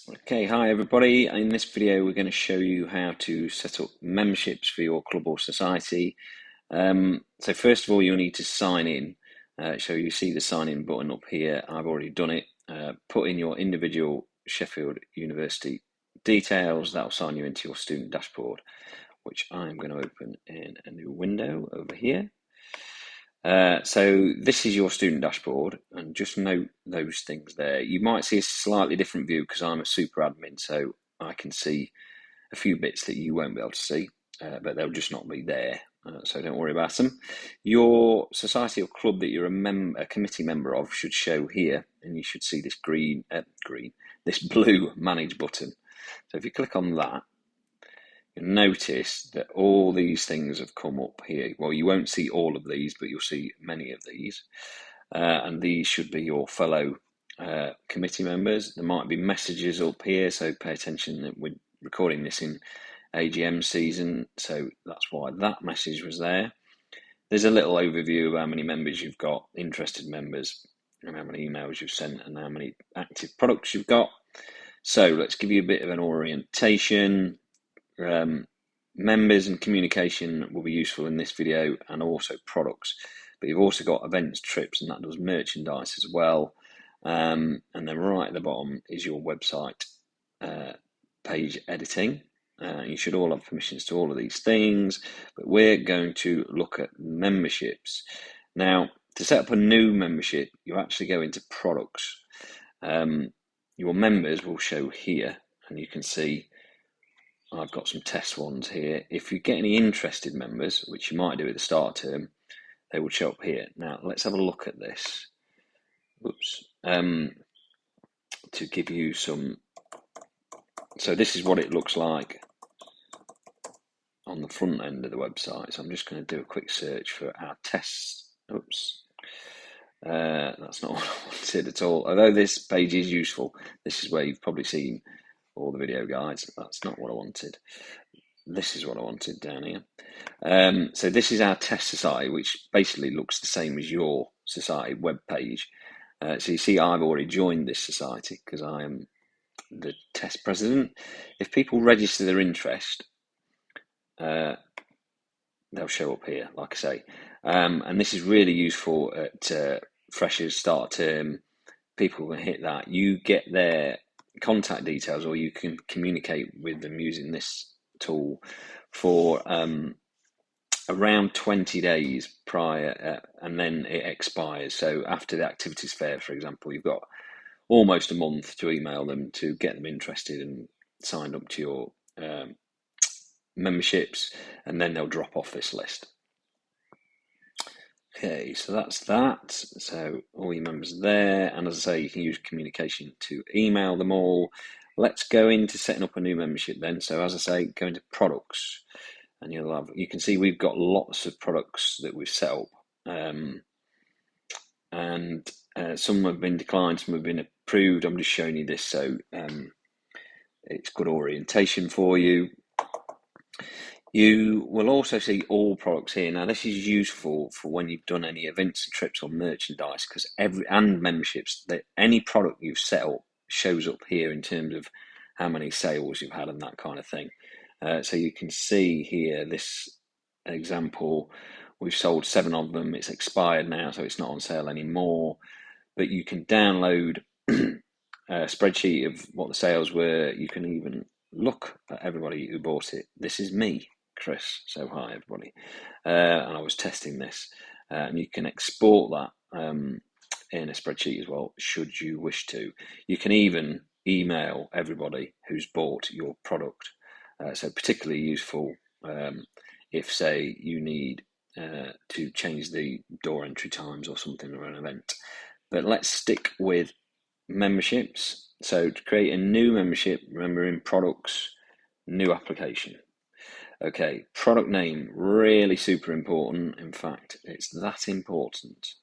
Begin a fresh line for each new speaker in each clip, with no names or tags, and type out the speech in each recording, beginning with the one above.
Okay, hi everybody. In this video, we're going to show you how to set up memberships for your club or society. So first of all, you'll need to sign in. So you see the sign in button up here. I've already done it. Put in your individual Sheffield University details. That'll sign you into your student dashboard, which I'm going to open in a new window over here. So this is your student dashboard, and just note those things there. You might see a slightly different view because I'm a super admin, so I can see a few bits that you won't be able to see, but they'll just not be there, so don't worry about them. Your society or club that you're a committee member of should show here, and you should see this this blue manage button. So if you click on that, you'll notice that all these things have come up here. Well, you won't see all of these, but you'll see many of these. And these should be your fellow committee members. There might be messages up here, so pay attention that we're recording this in AGM season, so that's why that message was there. There's a little overview of how many members you've got, interested members, and how many emails you've sent, and how many active products you've got. So let's give you a bit of an orientation. Members and communication will be useful in this video, and also products, but you've also got events, trips, and that does merchandise as well. And then right at the bottom is your website page editing. You should all have permissions to all of these things, but we're going to look at memberships. Now, to set up a new membership, you actually go into products. Your members will show here, and you can see I've got some test ones here. If you get any interested members, which you might do at the start term, they will show up here. Now, let's have a look at this. Oops. To give you some... So this is what it looks like on the front end of the website. So I'm just going to do a quick search for our tests. Oops. That's not what I wanted at all. Although this page is useful, this is where you've probably seen all the video guides. That's not what I wanted. This is what I wanted down here. So this is our test society, which basically looks the same as your society web page. So you see I've already joined this society because I am the test president. If people register their interest, they'll show up here, like I say. And this is really useful at freshers, start term. People can hit that. You get their contact details, or you can communicate with them using this tool for around 20 days prior, and then it expires. So after the activities fair, for example, you've got almost a month to email them to get them interested and signed up to your memberships, and then they'll drop off this list. Okay, so that's that. So all your members are there, and as I say, you can use communication to email them all. Let's go into setting up a new membership then. So as I say, go into products, and you can see we've got lots of products that we've set up, and some have been declined, some have been approved. I'm just showing you this so it's good orientation for you. You will also see all products here. Now, this is useful for when you've done any events and trips or merchandise, because and memberships, that any product you've set up shows up here in terms of how many sales you've had and that kind of thing. So you can see here, this example, we've sold 7 of them. It's expired now, so it's not on sale anymore. But you can download a spreadsheet of what the sales were. You can even look at everybody who bought it. This is me, Chris. So hi everybody. And I was testing this, and you can export that in a spreadsheet as well, should you wish to. You can even email everybody who's bought your product. So particularly useful if, say, you need to change the door entry times or something, or an event. But let's stick with memberships. So to create a new membership, remember, in products, new application. Okay, product name, really super important. In fact, it's that important.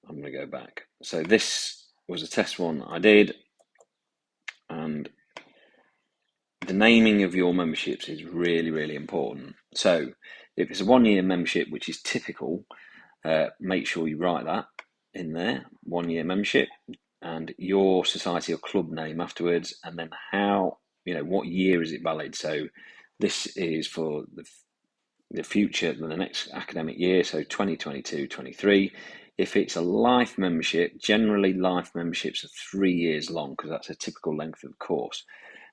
I'm going to go back. So this was a test one I did, and the naming of your memberships is really, really important. So if it's a 1-year membership, which is typical, make sure you write that in there, 1-year membership. and your society or club name afterwards, and then how, what year is it valid. So this is for the future, the next academic year, so 2022-23. If it's a life membership, generally life memberships are 3 years long because that's a typical length of the course.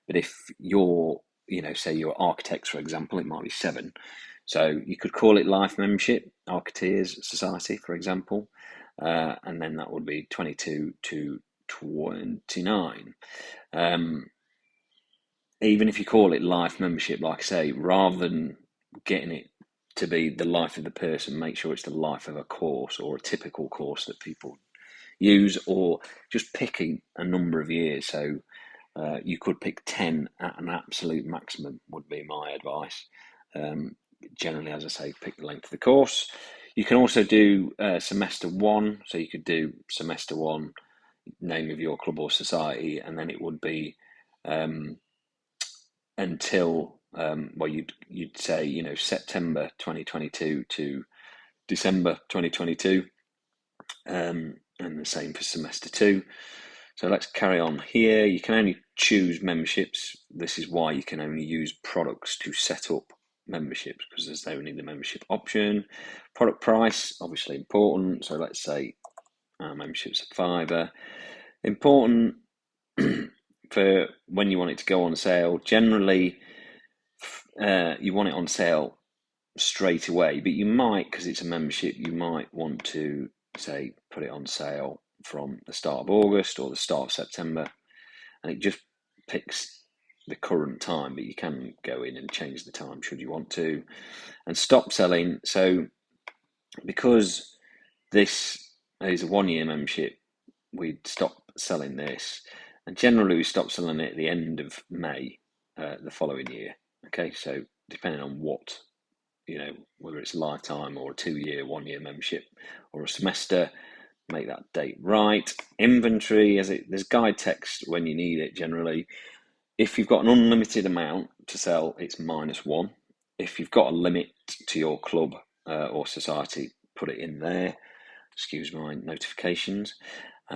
But if you're, say you're architects, for example, it might be 7. So you could call it life membership, Architects Society, for example, and then that would be 22 to 29. Even if you call it life membership, like I say, rather than getting it to be the life of the person, make sure it's the life of a course or a typical course that people use, or just picking a number of years. So you could pick 10 at an absolute maximum would be my advice. Generally, as I say, pick the length of the course. You can also do semester 1. So you could do semester 1, name of your club or society, and then it would be until you'd say September 2022 to December 2022, and the same for semester 2. So let's carry on here. You can only choose memberships. This is why you can only use products to set up memberships, because there's only the membership option. Product price, obviously important. So let's say our membership's a £5. Important for when you want it to go on sale. Generally, you want it on sale straight away, but you might, because it's a membership, you might want to say put it on sale from the start of August or the start of September, and it just picks the current time, but you can go in and change the time should you want to. And stop selling. So because this is a 1-year membership, we'd stop selling this, and generally we stop selling it at the end of May the following year. Okay, so depending on what, whether it's a lifetime or a 2-year, 1-year membership or a semester, make that date right. Inventory, there's guide text when you need it generally. If you've got an unlimited amount to sell, it's -1. If you've got a limit to your club or society, put it in there. Excuse my notifications.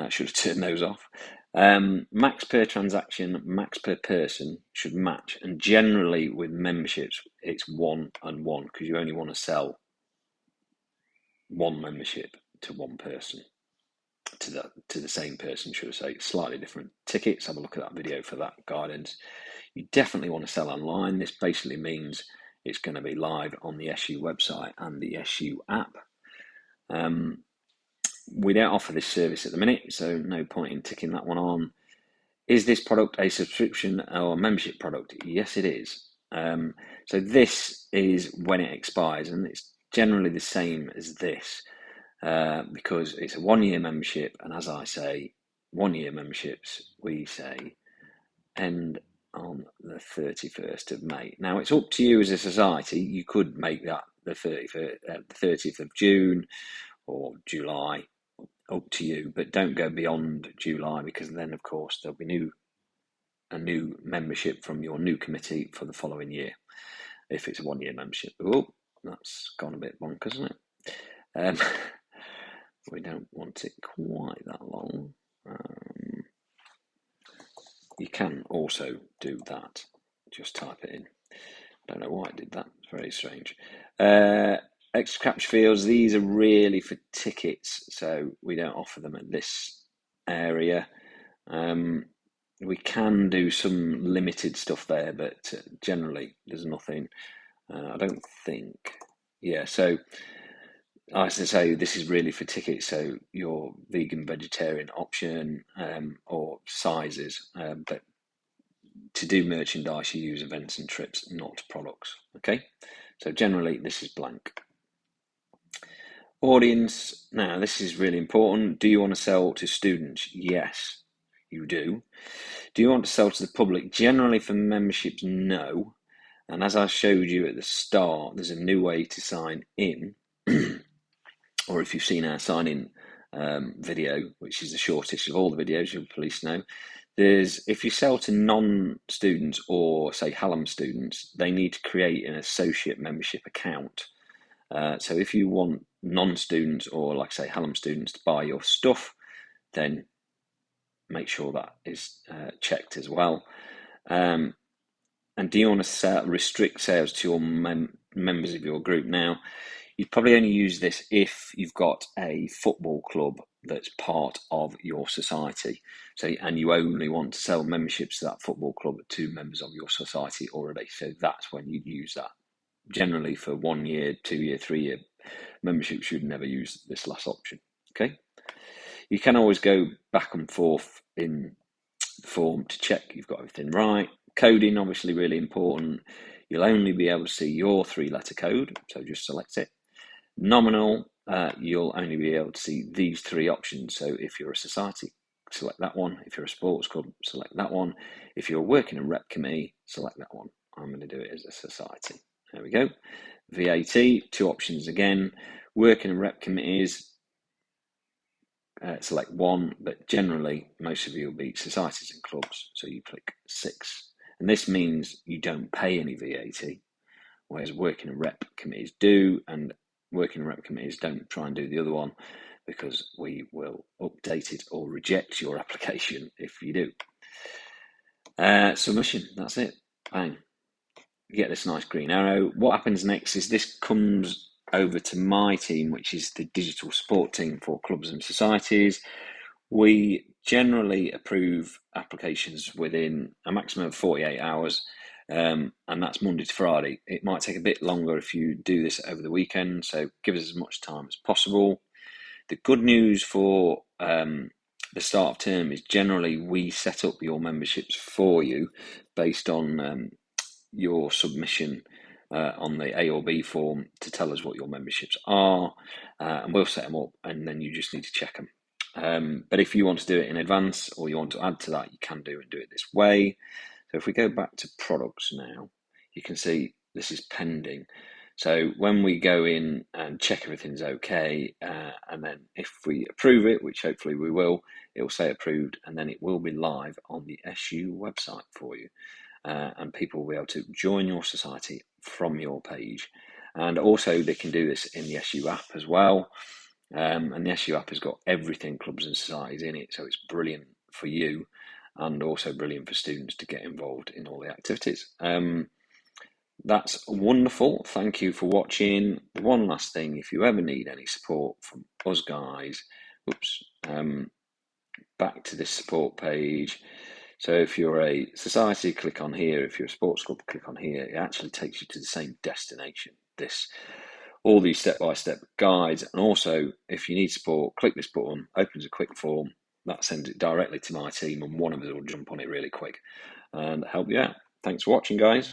Should have turned those off. Max per transaction, max per person should match. And generally with memberships, it's 1 and 1, because you only want to sell 1 membership to one person, to the same person, should I say. Slightly different tickets. Have a look at that video for that guidance. You definitely want to sell online. This basically means it's going to be live on the SU website and the SU app. We don't offer this service at the minute, so no point in ticking that one on. Is this product a subscription or membership product? Yes, it is. So this is when it expires, and it's generally the same as this, because it's a 1-year membership, and as I say, 1-year memberships, we say, end on the 31st of May. Now, it's up to you as a society. You could make that the 30th of June or July, up to you, but don't go beyond July, because then, of course, there'll be a new membership from your new committee for the following year, if it's a 1-year membership. Oh, that's gone a bit bonkers, isn't it? We don't want it quite that long. You can also do that. Just type it in. I don't know why I did that. It's very strange. Extra capture fields, these are really for tickets, so we don't offer them at this area. We can do some limited stuff there, but generally there's nothing. I don't think. Yeah, so as I say, this is really for tickets, so your vegan, vegetarian option, or sizes, but to do merchandise you use events and trips, not products. Okay, so generally this is blank. Audience, now this is really important. Do you want to sell to students? Yes, you do. Do you want to sell to the public? Generally for memberships, no. And as I showed you at the start, there's a new way to sign in. Or if you've seen our sign-in video, which is the shortest of all the videos, you'll please know. If you sell to non-students or say Hallam students, they need to create an associate membership account. So if you want non-students or, like I say, Hallam students to buy your stuff, then make sure that is checked as well. And do you want to restrict sales to your members of your group? Now, you'd probably only use this if you've got a football club that's part of your society. So, and you only want to sell memberships to that football club to members of your society already. So that's when you'd use that. Generally, for 1 year, 2 year, 3 year memberships, you'd never use this last option. Okay. You can always go back and forth in the form to check you've got everything right. Coding, obviously, really important. You'll only be able to see your 3-letter code, so just select it. Nominal, you'll only be able to see these 3 options. So if you're a society, select that one. If you're a sports club, select that one. If you're working a rep committee, select that one. I'm going to do it as a society. There we go. VAT, 2 options again. Working and rep committees, select 1, but generally most of you will be societies and clubs, so you click 6. And this means you don't pay any VAT, whereas working and rep committees do, and working and rep committees don't try and do the other one, because we will update it or reject your application if you do. Submission, that's it. Bang. You get this nice green arrow. What happens next is this comes over to my team, which is the digital support team for clubs and societies. We generally approve applications within a maximum of 48 hours, and that's Monday to Friday. It might take a bit longer if you do this over the weekend, so give us as much time as possible. The good news for the start of term is generally we set up your memberships for you based on your submission on the A or B form to tell us what your memberships are, and we'll set them up, and then you just need to check them. But if you want to do it in advance or you want to add to that, you can do it this way. So if we go back to products now, you can see this is pending. So when we go in and check everything's okay, and then if we approve it, which hopefully we will, it will say approved, and then it will be live on the SU website for you. And people will be able to join your society from your page. And also they can do this in the SU app as well. And the SU app has got everything clubs and societies in it, so it's brilliant for you and also brilliant for students to get involved in all the activities. That's wonderful. Thank you for watching. One last thing, if you ever need any support from us guys, back to this support page. So if you're a society, click on here. If you're a sports club, click on here. It actually takes you to the same destination. All these step-by-step guides. And also, if you need support, click this button, opens a quick form. That sends it directly to my team, and one of us will jump on it really quick and help you out. Thanks for watching, guys.